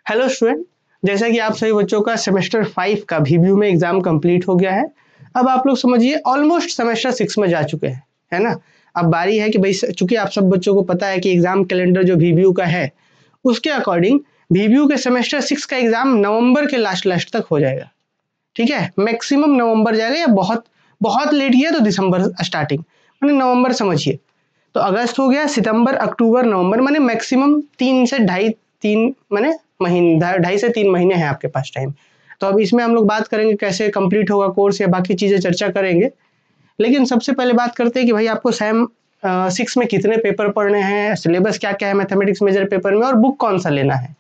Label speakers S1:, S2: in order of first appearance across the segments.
S1: Hello student, जैसा कि आप सभी बच्चों का सेमेस्टर 5 का VBU में एग्जाम कंप्लीट हो गया है। अब आप लोग समझिए ऑलमोस्ट सेमेस्टर 6 में जा चुके हैं, है ना। अब बारी है कि भाई चूंकि आप सब बच्चों को पता है कि एग्जाम कैलेंडर जो VBU का है उसके अकॉर्डिंग VBU के सेमेस्टर 6 का एग्जाम नवंबर के लास्ट तक हो जाएगा। ठीक है, मैक्सिमम नवंबर जाएगा या बहुत बहुत लेट गया तो दिसंबर स्टार्टिंग, मैंने नवंबर समझिए। तो अगस्त हो गया, सितंबर, अक्टूबर, नवंबर, माने मैक्सिमम 3 से तीन माने महीने, 2.5 से 3 महीने हैं आपके पास टाइम। तो अब इसमें हम लोग बात करेंगे कैसे कंप्लीट होगा कोर्स या बाकी चीजें चर्चा करेंगे। लेकिन सबसे पहले बात करते हैं कि भाई आपको सेम 6 में कितने पेपर पढ़ने हैं, सिलेबस क्या क्या है मैथमेटिक्स मेजर पेपर में, और बुक कौन सा लेना है।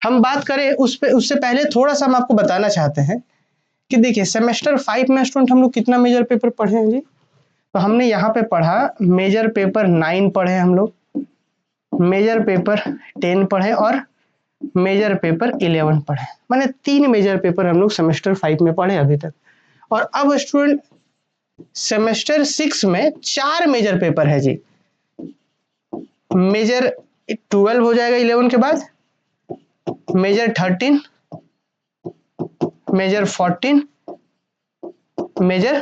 S1: हम बात करें उससे पहले थोड़ा सा हम आपको बताना चाहते हैं कि देखिए सेमेस्टर 5 में स्टूडेंट हम लोग कितना मेजर पेपर पढ़े हैं जी। तो हमने यहाँ पे पढ़ा मेजर पेपर 9 पढ़े हम लोग, मेजर पेपर 10 पढ़े और मेजर पेपर 11 पढ़े, माने 3 मेजर पेपर हम लोग सेमेस्टर 5 में पढ़े अभी तक। और अब स्टूडेंट सेमेस्टर 6 में 4 मेजर पेपर है जी। मेजर 12 हो जाएगा 11 के बाद, मेजर 13, मेजर 14, मेजर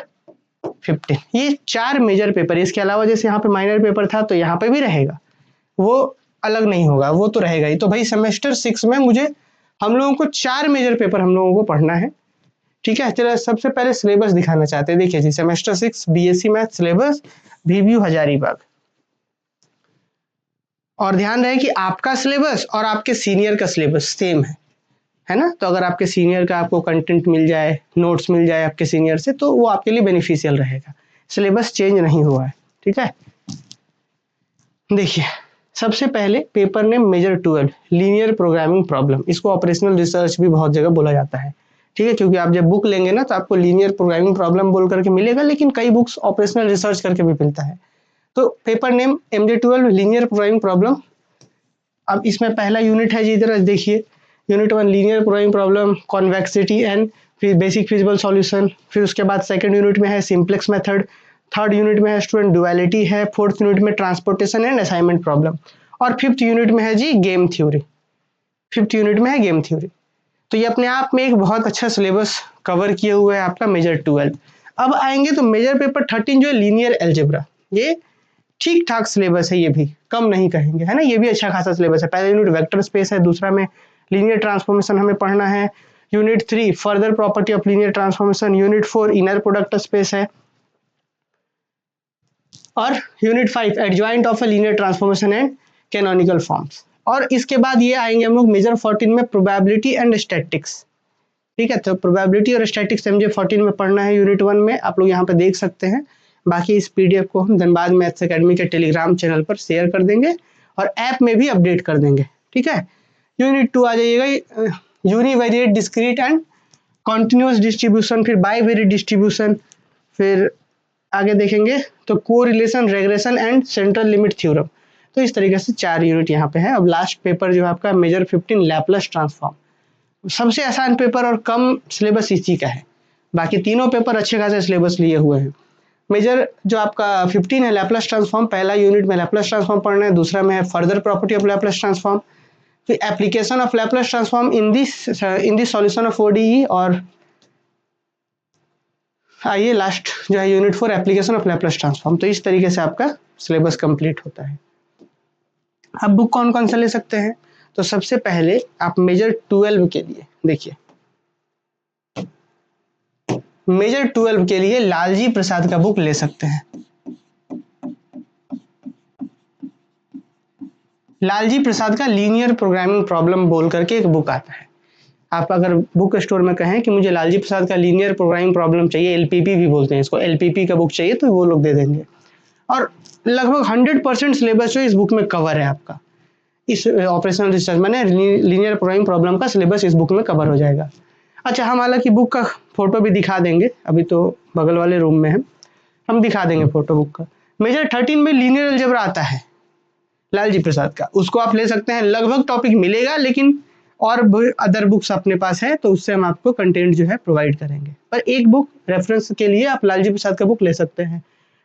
S1: 15, ये 4 मेजर पेपर। इसके अलावा जैसे यहाँ पे माइनर पेपर था तो यहाँ पे भी रहेगा, वो अलग नहीं होगा, वो तो रहेगा ही। तो भाई सेमेस्टर 6 में मुझे हम लोगों को 4 मेजर पेपर हम लोगों को पढ़ना है। ठीक है, चलो सबसे पहले सिलेबस दिखाना चाहते हैं। देखिए जी, semester 6 BSc math syllabus, VBU Hazaribagh. और ध्यान रहे कि आपका सिलेबस और आपके सीनियर का सिलेबस सेम है ना। तो अगर आपके सीनियर का आपको कंटेंट मिल जाए, नोट्स मिल जाए आपके सीनियर से, तो वो आपके लिए बेनिफिशियल रहेगा। सिलेबस चेंज नहीं हुआ है, ठीक है। देखिए सबसे पहले paper name major 12 linear programming problem, इसको ऑपरेशनल रिसर्च भी बहुत जगह बोला जाता है। ठीक है, क्योंकि आप जब बुक लेंगे ना तो आपको लीनियर प्रोग्रामिंग प्रॉब्लम बोल करके मिलेगा, लेकिन कई बुक्स ऑपरेशनल रिसर्च करके भी मिलता है। तो paper name MJ12 linear programming problem. अब इसमें पहला यूनिट है जी, इधर देखिए, unit 1 linear programming problem, convexity and फिर बेसिक फिजिबल सॉल्यूशन। फिर उसके बाद सेकंड यूनिट में है सिंप्लेक्स मेथड, थर्ड यूनिट में है स्टूडेंट डुअलिटी है, फोर्थ यूनिट में ट्रांसपोर्टेशन एंड असाइनमेंट प्रॉब्लम, और फिफ्थ यूनिट में है जी गेम थ्योरी। फिफ्थ यूनिट में है गेम थ्योरी। तो ये अपने आप में एक बहुत अच्छा सिलेबस कवर किए हुए है आपका मेजर 12। अब आएंगे तो मेजर पेपर 13 जो है लीनियर एल्जेब्रा, ये ठीक ठाक सिलेबस है, ये भी कम नहीं कहेंगे, है ना। ये भी अच्छा खासा सिलेबस है। पहला यूनिट वेक्टर स्पेस है, दूसरा में लीनियर ट्रांसफॉर्मेशन हमें पढ़ना है। Unit 3 further property of linear transformation, unit 4 inner product space है, और unit 5 adjoint of a linear transformation and canonical forms. और इसके बाद ये आएंगे हम लोग मेजर 14 में प्रोबेबिलिटी एंड स्टैटिक्स। ठीक है, तो प्रोबेबिलिटी और स्टैटिक्स MJ 14 में पढ़ना है यूनिट 1 में, आप लोग यहाँ पे देख सकते हैं। बाकी इस PDF को हम धनबाद मैथ्स एकेडमी के टेलीग्राम चैनल पर शेयर कर देंगे और ऐप में भी अपडेट कर देंगे। ठीक है, यूनिट 2 आ जाइएगा, univariate discrete and continuous distribution, फिर बाईवेरिएट डिस्ट्रीब्यूशन, फिर आगे देखेंगे तो correlation, regression and central limit theorem. तो इस तरीके से 4 यूनिट यहाँ पे है। अब लास्ट पेपर जो है आपका मेजर 15 लैपलेस ट्रांसफॉर्म, सबसे आसान पेपर और कम सिलेबस इसी का है। बाकी तीनों पेपर अच्छे खासे सिलेबस लिए हुए हैं। मेजर जो आपका 15 है लैपलेस ट्रांसफॉर्म, पहला यूनिट में लैपलेस ट्रांसफॉर्म पढ़ना है, दूसरा में है further property of Laplace transform, फिर application of Laplace transform in this solution of ODE, और आइए लास्ट जो है unit 4 application of Laplace transform. तो इस तरीके से आपका सिलेबस कंप्लीट होता है। अब बुक कौन कौन सा ले सकते हैं, तो सबसे पहले आप मेजर 12 के लिए देखिए, मेजर 12 के लिए लालजी प्रसाद का बुक ले सकते हैं। लालजी प्रसाद का लीनियर प्रोग्रामिंग प्रॉब्लम बोल करके एक बुक आता है। आप अगर बुक स्टोर में कहें कि मुझे लालजी प्रसाद का लीनियर प्रोग्रामिंग प्रॉब्लम चाहिए, LPP भी बोलते हैं इसको, LPP का बुक चाहिए, तो वो लोग दे देंगे। और लगभग 100% सिलेबस जो इस बुक में कवर है आपका, इस ऑपरेशनल रिसर्च मैंने लीनियर प्रोग्रामिंग प्रॉब्लम का सिलेबस इस बुक में कवर हो जाएगा। अच्छा, हम हालांकि बुक का फोटो भी दिखा देंगे, अभी तो बगल वाले रूम में है, हम दिखा देंगे फोटो बुक का। मेजर 13 में लीनियर अलजेब्रा आता है लालजी प्रसाद का, उसको आप ले सकते हैं, लगभग टॉपिक मिलेगा, लेकिन और अदर बुक्स अपने पास है तो उससे हम आपको कंटेंट जो है प्रोवाइड करेंगे। पर एक बुक रेफरेंस के लिए आप लालजी प्रसाद का बुक ले सकते हैं।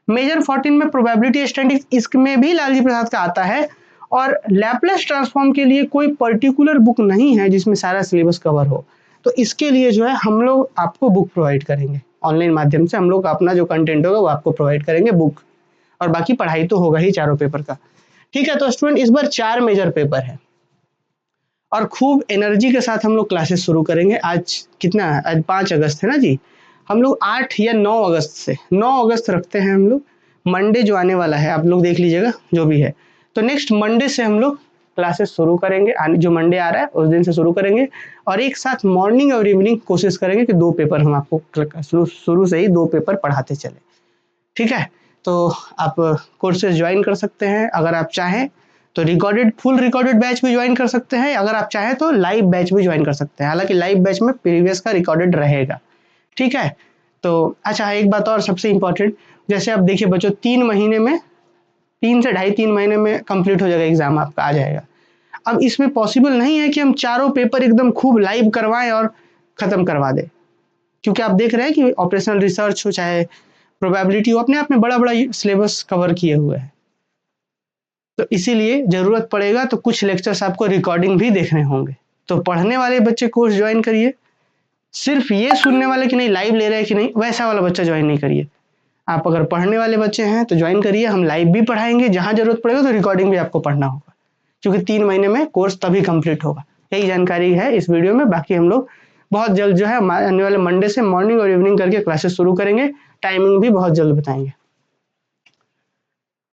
S1: मेजर 14 में प्रोबेबिलिटी स्टैटिस्टिक्स, इसमें भी लालजी प्रसाद का आता है, और लैपलेस ट्रांसफॉर्म के लिए कोई पर्टिकुलर बुक नहीं है जिसमें सारा सिलेबस कवर हो, तो इसके लिए जो है हम लोग आपको बुक प्रोवाइड करेंगे ऑनलाइन माध्यम से। हम लोग अपना जो कंटेंट होगा वो आपको प्रोवाइड करेंगे बुक, और बाकी पढ़ाई तो होगा ही चारों पेपर का। ठीक है, तो स्टूडेंट इस बार 4 मेजर पेपर है और खूब एनर्जी के साथ हम लोग क्लासेस शुरू करेंगे। आज कितना है, आज 5 अगस्त है ना जी। हम लोग 8 या 9 अगस्त से, 9 अगस्त रखते हैं हम लोग, मंडे जो आने वाला है आप लोग देख लीजिएगा जो भी है। तो नेक्स्ट मंडे से हम लोग क्लासेस शुरू करेंगे, जो मंडे आ रहा है उस दिन से शुरू करेंगे, और एक साथ मॉर्निंग और इवनिंग कोशिश करेंगे कि 2 पेपर हम आपको शुरू से ही 2 पेपर पढ़ाते चले। ठीक है, तो आप कोर्सेज ज्वाइन कर सकते हैं अगर आप चाहें तो, फुल रिकॉर्डेड बैच भी ज्वाइन कर सकते हैं, अगर आप चाहें तो लाइव बैच भी ज्वाइन कर सकते हैं। हालांकि लाइव बैच में प्रीवियस का रिकॉर्डेड रहेगा। ठीक है, तो अच्छा एक बात और सबसे इम्पोर्टेंट, जैसे आप देखिए बच्चों 3 महीने में, 3 से 2.5-3 महीने में कंप्लीट हो जाएगा एग्जाम आपका आ जाएगा। अब इसमें पॉसिबल नहीं है कि हम चारों पेपर एकदम खूब लाइव करवाएं और खत्म करवा दें, क्योंकि आप देख रहे हैं कि ऑपरेशनल रिसर्च हो चाहे प्रोबेबिलिटी हो, अपने आप में बड़ा बड़ा सिलेबस कवर किए हुए हैं। तो इसीलिए जरूरत पड़ेगा तो कुछ लेक्चर्स आपको रिकॉर्डिंग भी देखने होंगे। तो पढ़ने वाले बच्चे कोर्स ज्वाइन करिए, सिर्फ ये सुनने वाले कि नहीं लाइव ले रहे हैं कि नहीं, वैसा वाला बच्चा ज्वाइन नहीं करिए। आप अगर पढ़ने वाले बच्चे हैं तो ज्वाइन करिए, हम लाइव भी पढ़ाएंगे, जहां जरूरत पड़ेगा तो रिकॉर्डिंग भी आपको पढ़ना होगा, क्योंकि 3 महीने में कोर्स तभी कंप्लीट होगा। यही जानकारी है इस वीडियो में। बाकी हम लोग बहुत जल्द जो है आने वाले मंडे से मॉर्निंग और इवनिंग करके क्लासेस शुरू करेंगे, टाइमिंग भी बहुत जल्द बताएंगे।